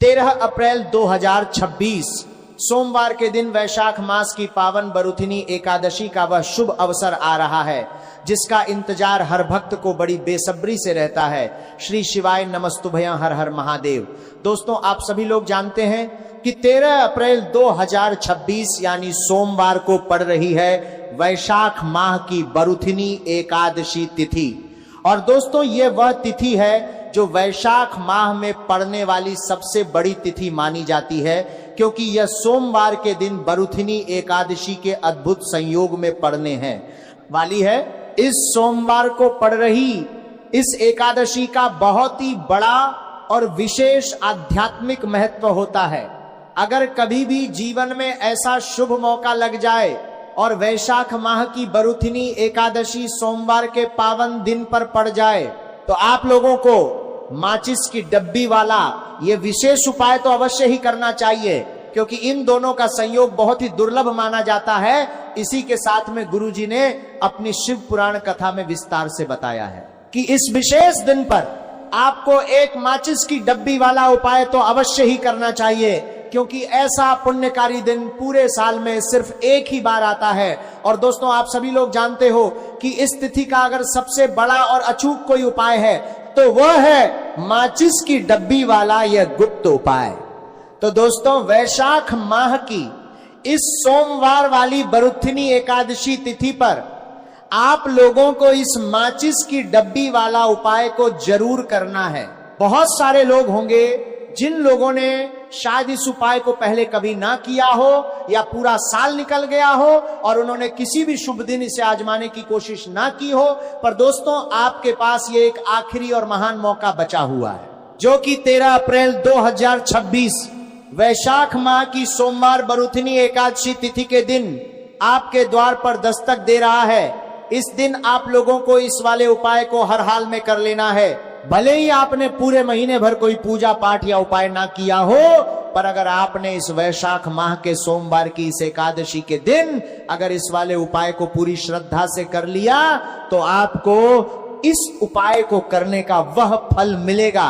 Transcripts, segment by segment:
13 अप्रैल 2026 सोमवार के दिन वैशाख मास की पावन बरुथिनी एकादशी का वह शुभ अवसर आ रहा है जिसका इंतजार हर भक्त को बड़ी बेसब्री से रहता है। श्री शिवाय नमस्तुभ्यं, हर हर महादेव। दोस्तों, आप सभी लोग जानते हैं कि 13 अप्रैल 2026 यानी सोमवार को पड़ रही है वैशाख माह की बरुथिनी एकादशी तिथि। और दोस्तों, ये वह तिथि है जो वैशाख माह में पड़ने वाली सबसे बड़ी तिथि मानी जाती है, क्योंकि यह सोमवार के दिन बरुथिनी एकादशी के अद्भुत संयोग में पड़ने हैं वाली है। इस सोमवार को पड़ रही इस एकादशी का बहुत ही बड़ा और विशेष आध्यात्मिक महत्व होता है। अगर कभी भी जीवन में ऐसा शुभ मौका लग जाए और वैशाख माह की बरुथिनी एकादशी सोमवार के पावन दिन पर पड़ जाए, तो आप लोगों को माचिस की डब्बी वाला ये विशेष उपाय तो अवश्य ही करना चाहिए, क्योंकि इन दोनों का संयोग बहुत ही दुर्लभ माना जाता है। इसी के साथ में गुरुजी ने अपनी शिव पुराण कथा में विस्तार से बताया है कि इस विशेष दिन पर आपको एक माचिस की डब्बी वाला उपाय तो अवश्य ही करना चाहिए, क्योंकि ऐसा पुण्यकारी दिन पूरे साल में सिर्फ एक ही बार आता है। और दोस्तों, आप सभी लोग जानते हो कि इस तिथि का अगर सबसे बड़ा और अचूक कोई उपाय है तो वह है माचिस की डब्बी वाला यह गुप्त उपाय। तो दोस्तों, वैशाख माह की इस सोमवार वाली बरुथिनी एकादशी तिथि पर आप लोगों को इस माचिस की डब्बी वाला उपाय को जरूर करना है। बहुत सारे लोग होंगे जिन लोगों ने शायद इस उपाय को पहले कभी ना किया हो या पूरा साल निकल गया हो और उन्होंने किसी भी शुभ दिन इसे आजमाने की कोशिश ना की हो। पर दोस्तों, आपके पास ये एक आखिरी और महान मौका बचा हुआ है, जो कि 13 अप्रैल 2026 वैशाख माह की सोमवार बरुथिनी एकादशी तिथि के दिन आपके द्वार पर दस्तक दे रहा है। इस दिन आप लोगों को इस वाले उपाय को हर हाल में कर लेना है। भले ही आपने पूरे महीने भर कोई पूजा पाठ या उपाय ना किया हो, पर अगर आपने इस वैशाख माह के सोमवार की इस एकादशी के दिन अगर इस वाले उपाय को पूरी श्रद्धा से कर लिया, तो आपको इस उपाय को करने का वह फल मिलेगा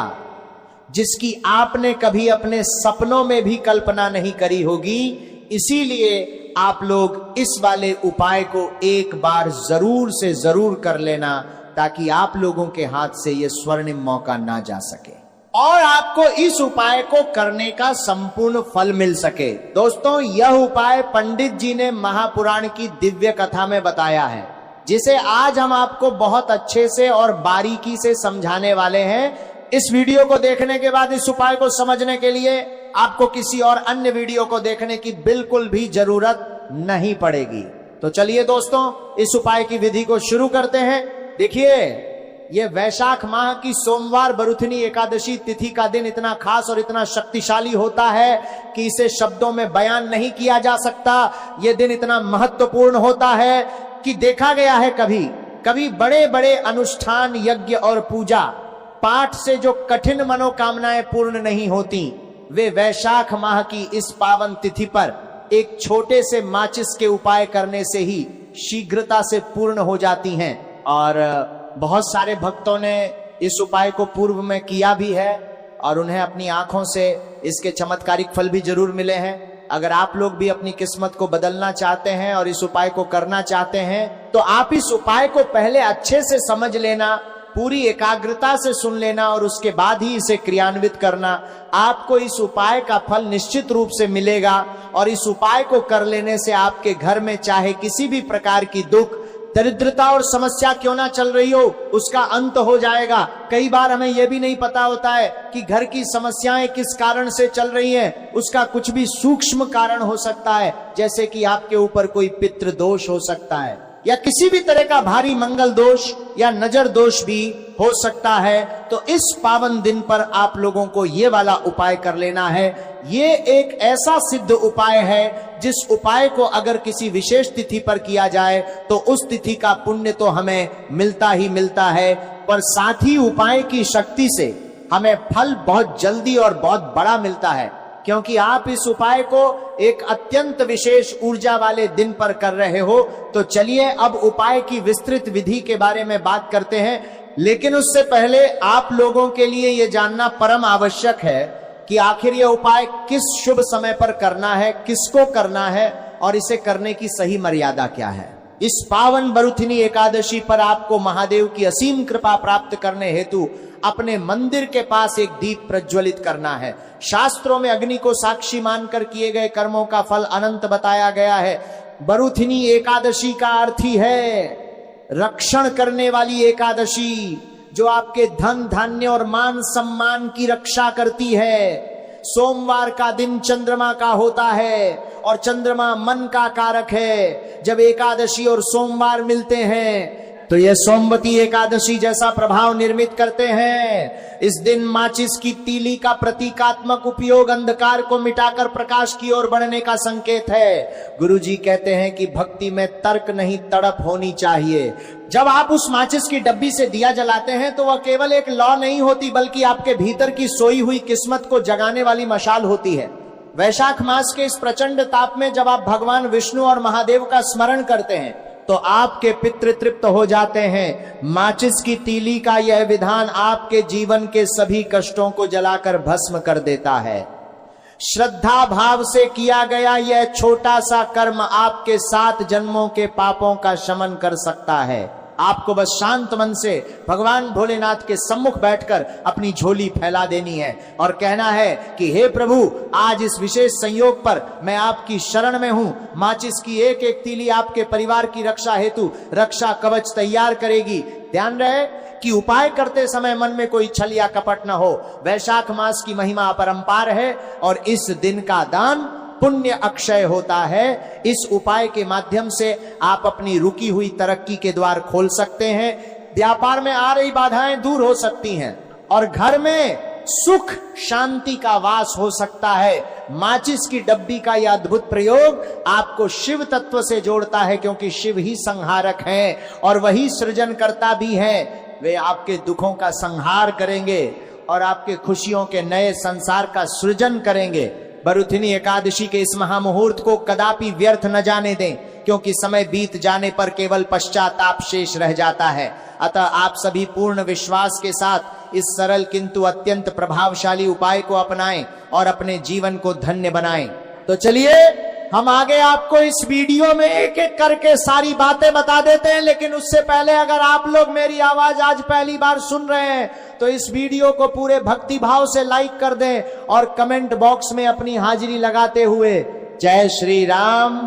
जिसकी आपने कभी अपने सपनों में भी कल्पना नहीं करी होगी। इसीलिए आप लोग इस वाले उपाय को एक बार जरूर से जरूर कर लेना, ताकि आप लोगों के हाथ से यह स्वर्णिम मौका ना जा सके और आपको इस उपाय को करने का संपूर्ण फल मिल सके। दोस्तों, यह उपाय पंडित जी ने महापुराण की दिव्य कथा में बताया है, जिसे आज हम आपको बहुत अच्छे से और बारीकी से समझाने वाले हैं। इस वीडियो को देखने के बाद इस उपाय को समझने के लिए आपको किसी और अन्य वीडियो को देखने की बिल्कुल भी जरूरत नहीं पड़ेगी। तो चलिए दोस्तों, इस उपाय की विधि को शुरू करते हैं। देखिए, ये वैशाख माह की सोमवार बरुथिनी एकादशी तिथि का दिन इतना खास और इतना शक्तिशाली होता है कि इसे शब्दों में बयान नहीं किया जा सकता। यह दिन इतना महत्वपूर्ण होता है कि देखा गया है कभी बड़े बड़े अनुष्ठान, यज्ञ और पूजा पाठ से जो कठिन मनोकामनाएं पूर्ण नहीं होती, वे वैशाख माह की इस पावन तिथि पर एक छोटे से माचिस के उपाय करने से ही शीघ्रता से पूर्ण हो जाती हैं। और बहुत सारे भक्तों ने इस उपाय को पूर्व में किया भी है और उन्हें अपनी आंखों से इसके चमत्कारिक फल भी जरूर मिले हैं। अगर आप लोग भी अपनी किस्मत को बदलना चाहते हैं और इस उपाय को करना चाहते हैं, तो आप इस उपाय को पहले अच्छे से समझ लेना, पूरी एकाग्रता से सुन लेना और उसके बाद ही इसे क्रियान्वित करना। आपको इस उपाय का फल निश्चित रूप से मिलेगा और इस उपाय को कर लेने से आपके घर में चाहे किसी भी प्रकार की दुख, दरिद्रता और समस्या क्यों ना चल रही हो, उसका अंत हो जाएगा। कई बार हमें यह भी नहीं पता होता है कि घर की समस्याएं किस कारण से चल रही हैं। उसका कुछ भी सूक्ष्म कारण हो सकता है, जैसे कि आपके ऊपर कोई पितृ दोष हो सकता है या किसी भी तरह का भारी मंगल दोष या नजर दोष भी हो सकता है। तो इस पावन दिन पर आप लोगों को ये वाला उपाय कर लेना है। ये एक ऐसा सिद्ध उपाय है जिस उपाय को अगर किसी विशेष तिथि पर किया जाए तो उस तिथि का पुण्य तो हमें मिलता ही मिलता है, पर साथ ही उपाय की शक्ति से हमें फल बहुत जल्दी और बहुत बड़ा मिलता है, क्योंकि आप इस उपाय को एक अत्यंत विशेष ऊर्जा वाले दिन पर कर रहे हो। तो चलिए अब उपाय की विस्तृत विधि के बारे में बात करते हैं, लेकिन उससे पहले आप लोगों के लिए यह जानना परम आवश्यक है कि आखिर यह उपाय किस शुभ समय पर करना है, किसको करना है और इसे करने की सही मर्यादा क्या है। इस पावन बरुथिनी एकादशी पर आपको महादेव की असीम कृपा प्राप्त करने हेतु अपने मंदिर के पास एक दीप प्रज्वलित करना है। शास्त्रों में अग्नि को साक्षी मानकर किए गए कर्मों का फल अनंत बताया गया है। बरुथिनी एकादशी का अर्थ ही है रक्षण करने वाली एकादशी, जो आपके धन धान्य और मान सम्मान की रक्षा करती है। सोमवार का दिन चंद्रमा का होता है और चंद्रमा मन का कारक है। जब एकादशी और सोमवार मिलते हैं तो यह सोमवती एकादशी जैसा प्रभाव निर्मित करते हैं। इस दिन माचिस की तीली का प्रतीकात्मक उपयोग अंधकार को मिटाकर प्रकाश की ओर बढ़ने का संकेत है। गुरुजी कहते हैं कि भक्ति में तर्क नहीं, तड़प होनी चाहिए। जब आप उस माचिस की डब्बी से दिया जलाते हैं तो वह केवल एक लौ नहीं होती, बल्कि आपके भीतर की सोई हुई किस्मत को जगाने वाली मशाल होती है। वैशाख मास के इस प्रचंड ताप में जब आप भगवान विष्णु और महादेव का स्मरण करते हैं तो आपके पितृ तृप्त हो जाते हैं। माचिस की तीली का यह विधान आपके जीवन के सभी कष्टों को जलाकर भस्म कर देता है। श्रद्धा भाव से किया गया यह छोटा सा कर्म आपके 7 जन्मों के पापों का शमन कर सकता है। आपको बस शांत मन से भगवान भोलेनाथ के सम्मुख बैठकर अपनी झोली फैला देनी है और कहना है कि हे प्रभु, आज इस विशेष संयोग पर मैं आपकी शरण में हूं। माचिस की एक एक तीली आपके परिवार की रक्षा हेतु रक्षा कवच तैयार करेगी। ध्यान रहे कि उपाय करते समय मन में कोई छल या कपट न हो। वैशाख मास की महिमा अपरंपार है और इस दिन का दान पुण्य अक्षय होता है। इस उपाय के माध्यम से आप अपनी रुकी हुई तरक्की के द्वार खोल सकते हैं। व्यापार में आ रही बाधाएं दूर हो सकती हैं और घर में सुख शांति का वास हो सकता है। माचिस की डब्बी का यह अद्भुत प्रयोग आपको शिव तत्व से जोड़ता है, क्योंकि शिव ही संहारक हैं और वही सृजनकर्ता भी हैं। वे आपके दुखों का संहार करेंगे और आपके खुशियों के नए संसार का सृजन करेंगे। बरुथिनी एकादशी के इस महामुहूर्त को कदापि व्यर्थ न जाने दें, क्योंकि समय बीत जाने पर केवल पश्चाताप शेष रह जाता है। अतः आप सभी पूर्ण विश्वास के साथ इस सरल किंतु अत्यंत प्रभावशाली उपाय को अपनाएं और अपने जीवन को धन्य बनाएं। तो चलिए हम आगे आपको इस वीडियो में एक एक करके सारी बातें बता देते हैं, लेकिन उससे पहले अगर आप लोग मेरी आवाज आज पहली बार सुन रहे हैं तो इस वीडियो को पूरे भक्ति भाव से लाइक कर दें और कमेंट बॉक्स में अपनी हाजिरी लगाते हुए जय श्री राम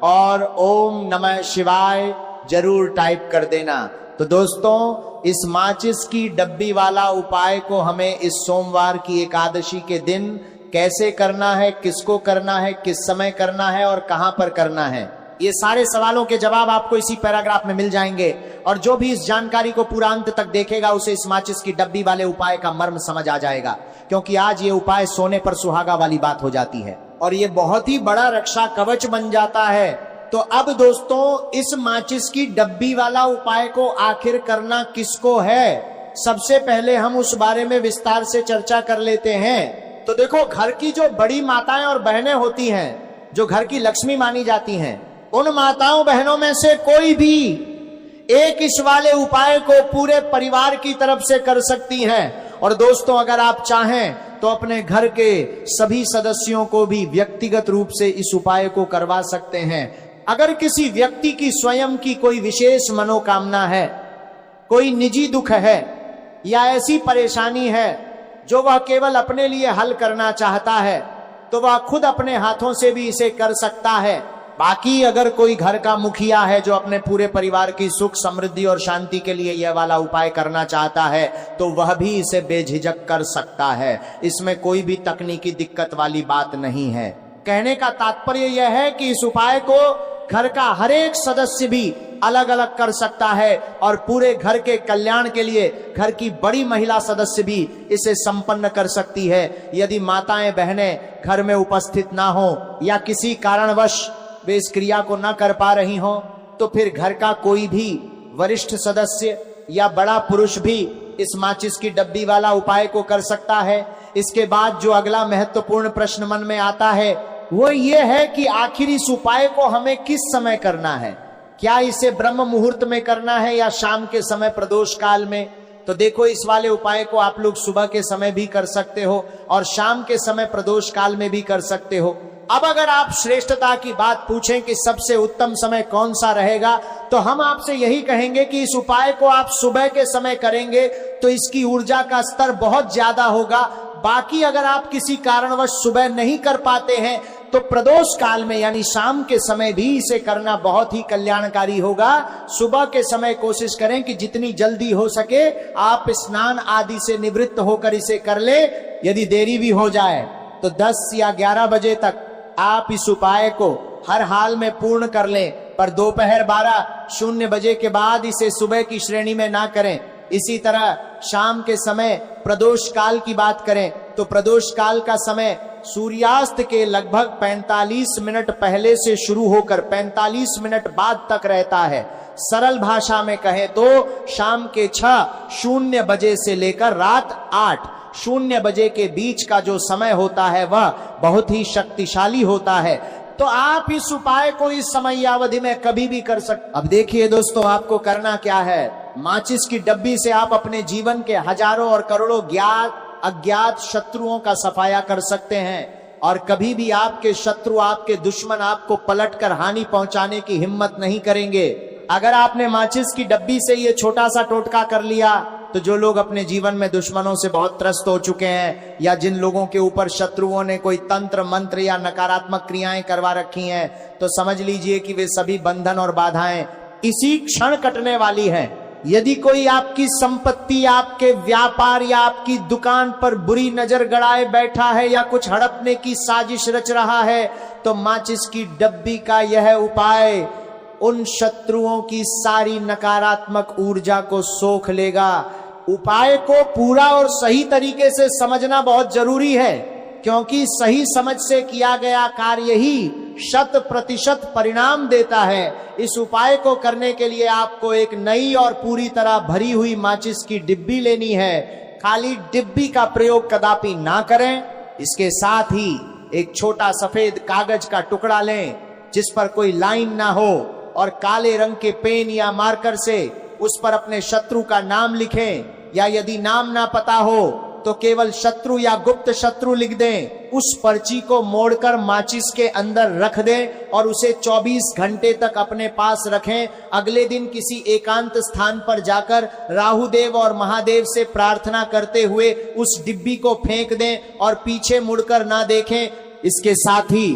और ओम नमः शिवाय जरूर टाइप कर देना। तो दोस्तों, इस माचिस की डब्बी वाला उपाय को हमें इस सोमवार की एकादशी के दिन कैसे करना है, किसको करना है, किस समय करना है और कहां पर करना है, ये सारे सवालों के जवाब आपको इसी पैराग्राफ में मिल जाएंगे। और जो भी इस जानकारी को पूरा अंत तक देखेगा उसे इस माचिस की डब्बी वाले उपाय का मर्म समझ आ जाएगा, क्योंकि आज ये उपाय सोने पर सुहागा वाली बात हो जाती है और ये बहुत ही बड़ा रक्षा कवच बन जाता है। तो अब दोस्तों, इस माचिस की डब्बी वाला उपाय को आखिर करना किसको है, सबसे पहले हम उस बारे में विस्तार से चर्चा कर लेते हैं। तो देखो, घर की जो बड़ी माताएं और बहनें होती हैं, जो घर की लक्ष्मी मानी जाती हैं, उन माताओं बहनों में से कोई भी एक इस वाले उपाय को पूरे परिवार की तरफ से कर सकती हैं। और दोस्तों, अगर आप चाहें तो अपने घर के सभी सदस्यों को भी व्यक्तिगत रूप से इस उपाय को करवा सकते हैं। अगर किसी व्यक्ति की स्वयं की कोई विशेष मनोकामना है, कोई निजी दुख है या ऐसी परेशानी है जो वह केवल अपने लिए हल करना चाहता है, तो वह खुद अपने हाथों से भी इसे कर सकता है। बाकी अगर कोई घर का मुखिया है जो अपने पूरे परिवार की सुख समृद्धि और शांति के लिए यह वाला उपाय करना चाहता है, तो वह भी इसे बेझिझक कर सकता है। इसमें कोई भी तकनीकी दिक्कत वाली बात नहीं है। कहने का तात्पर्य यह है कि इस उपाय को घर का हर एक सदस्य भी अलग अलग कर सकता है और पूरे घर के कल्याण के लिए घर की बड़ी महिला सदस्य भी इसे संपन्न कर सकती है। यदि माताएं बहनें घर में उपस्थित ना हो या किसी कारणवश वे इस क्रिया को ना कर पा रही हो, तो फिर घर का कोई भी वरिष्ठ सदस्य या बड़ा पुरुष भी इस माचिस की डब्बी वाला उपाय को कर सकता है। इसके बाद जो अगला महत्वपूर्ण प्रश्न मन में आता है वो ये है कि आखिर इस उपाय को हमें किस समय करना है। क्या इसे ब्रह्म मुहूर्त में करना है या शाम के समय प्रदोष काल में, तो देखो इस वाले उपाय को आप लोग सुबह के समय भी कर सकते हो और शाम के समय प्रदोष काल में भी कर सकते हो। अब अगर आप श्रेष्ठता की बात पूछें कि सबसे उत्तम समय कौन सा रहेगा, तो हम आपसे यही कहेंगे कि इस उपाय को आप सुबह के समय करेंगे तो इसकी ऊर्जा का स्तर बहुत ज्यादा होगा। बाकी अगर आप किसी कारणवश सुबह नहीं कर पाते हैं तो प्रदोष काल में यानी शाम के समय भी इसे करना बहुत ही कल्याणकारी होगा। सुबह के समय कोशिश करें कि जितनी जल्दी हो सके आप स्नान आदि से निवृत्त होकर इसे कर ले। यदि देरी भी हो जाए तो 10 या 11 बजे तक आप इस उपाय को हर हाल में पूर्ण कर लें, पर दोपहर 12:00 बजे के बाद इसे सुबह की श्रेणी में ना करें। इसी तरह शाम के समय प्रदोष काल की बात करें तो प्रदोष काल का समय सूर्यास्त के लगभग 45 मिनट पहले से शुरू होकर 45 मिनट बाद तक रहता है। सरल भाषा में कहें तो शाम के 6:00 बजे से लेकर रात 8:00 बजे के बीच का जो समय होता है वह बहुत ही शक्तिशाली होता है। तो आप इस उपाय को इस समयावधि में कभी भी कर सकते। अब देखिए दोस्तों, आपको करना क्या है। माचिस की डब्बी से आप अपने जीवन के हजारों और करोड़ों ज्ञात अज्ञात शत्रुओं का सफाया कर सकते हैं और कभी भी आपके शत्रु, आपके दुश्मन आपको पलटकर हानि पहुंचाने की हिम्मत नहीं करेंगे। अगर आपने माचिस की डब्बी से ये छोटा सा टोटका कर लिया तो जो लोग अपने जीवन में दुश्मनों से बहुत त्रस्त हो चुके हैं या जिन लोगों के ऊपर शत्रुओं ने कोई तंत्र मंत्र या नकारात्मक क्रियाएं करवा रखी हैं, तो समझ लीजिए कि वे सभी बंधन और बाधाएं इसी क्षण कटने वाली हैं। यदि कोई आपकी संपत्ति, आपके व्यापार या आपकी दुकान पर बुरी नजर गड़ाए बैठा है या कुछ हड़पने की साजिश रच रहा है, तो माचिस की डब्बी का यह उपाय उन शत्रुओं की सारी नकारात्मक ऊर्जा को सोख लेगा। उपाय को पूरा और सही तरीके से समझना बहुत जरूरी है, क्योंकि सही समझ से किया गया कार्य ही 100% परिणाम देता है। इस उपाय को करने के लिए आपको एक नई और पूरी तरह भरी हुई माचिस की डिब्बी लेनी है। खाली डिब्बी का प्रयोग कदापि ना करें। इसके साथ ही एक छोटा सफेद कागज का टुकड़ा लें जिस पर कोई लाइन ना हो और काले रंग के पेन या मार्कर से उस पर अपने शत्रु का नाम लिखें, या यदि नाम ना पता हो तो केवल शत्रु या गुप्त शत्रु लिख दें। उस पर्ची को मोड़कर माचिस के अंदर रख दें और उसे 24 घंटे तक अपने पास रखें। अगले दिन किसी एकांत स्थान पर जाकर राहुदेव और महादेव से प्रार्थना करते हुए उस डिब्बी को फेंक दें और पीछे मुड़कर ना देखें। इसके साथ ही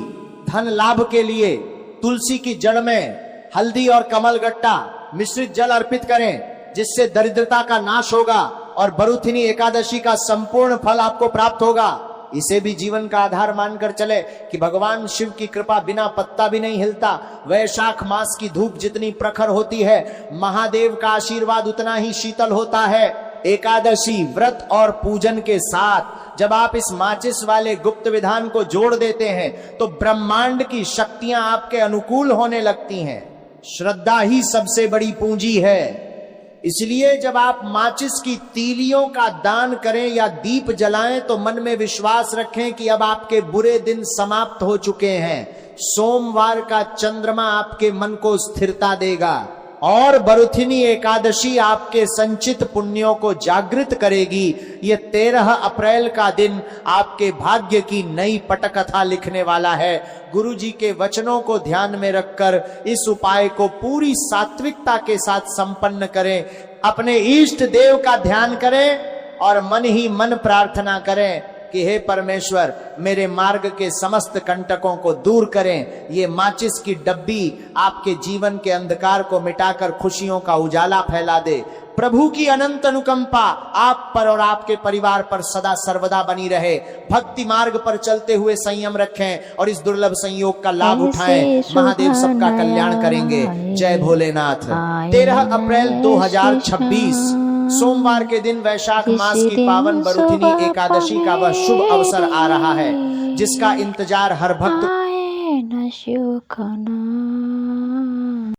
धन लाभ के लिए तुलसी की जड़ में हल्दी और कमलगट्टा मिश्रित जल अर्पित करें, जिससे दरिद्रता का नाश होगा और बरुथिनी एकादशी का संपूर्ण फल आपको प्राप्त होगा। इसे भी जीवन का आधार मानकर चले कि भगवान शिव की कृपा बिना पत्ता भी नहीं हिलता। वैशाख मास की धूप जितनी प्रखर होती है, महादेव का आशीर्वाद उतना ही शीतल होता है। एकादशी व्रत और पूजन के साथ जब आप इस माचिस वाले गुप्त विधान को जोड़ देते हैं तो ब्रह्मांड की शक्तियां आपके अनुकूल होने लगती हैं। श्रद्धा ही सबसे बड़ी पूंजी है। इसलिए जब आप माचिस की तीलियों का दान करें या दीप जलाएं तो मन में विश्वास रखें कि अब आपके बुरे दिन समाप्त हो चुके हैं। सोमवार का चंद्रमा आपके मन को स्थिरता देगा और बरुथिनी एकादशी आपके संचित पुण्यों को जागृत करेगी। ये 13 अप्रैल का दिन आपके भाग्य की नई पटकथा लिखने वाला है। गुरु जी के वचनों को ध्यान में रखकर इस उपाय को पूरी सात्विकता के साथ संपन्न करें। अपने इष्ट देव का ध्यान करें और मन ही मन प्रार्थना करें कि हे परमेश्वर, मेरे मार्ग के समस्त कंटकों को दूर करें। ये माचिस की डब्बी आपके जीवन के अंधकार को मिटाकर खुशियों का उजाला फैला दे। प्रभु की अनंत अनुकंपा आप पर और आपके परिवार पर सदा सर्वदा बनी रहे। भक्ति मार्ग पर चलते हुए संयम रखें और इस दुर्लभ संयोग का लाभ उठाएं। महादेव सबका कल्याण करेंगे। जय भोलेनाथ। 13 अप्रैल 2026 सोमवार के दिन वैशाख मास की पावन बरुथिनी एकादशी का वह शुभ अवसर आ रहा है, जिसका इंतजार हर भक्त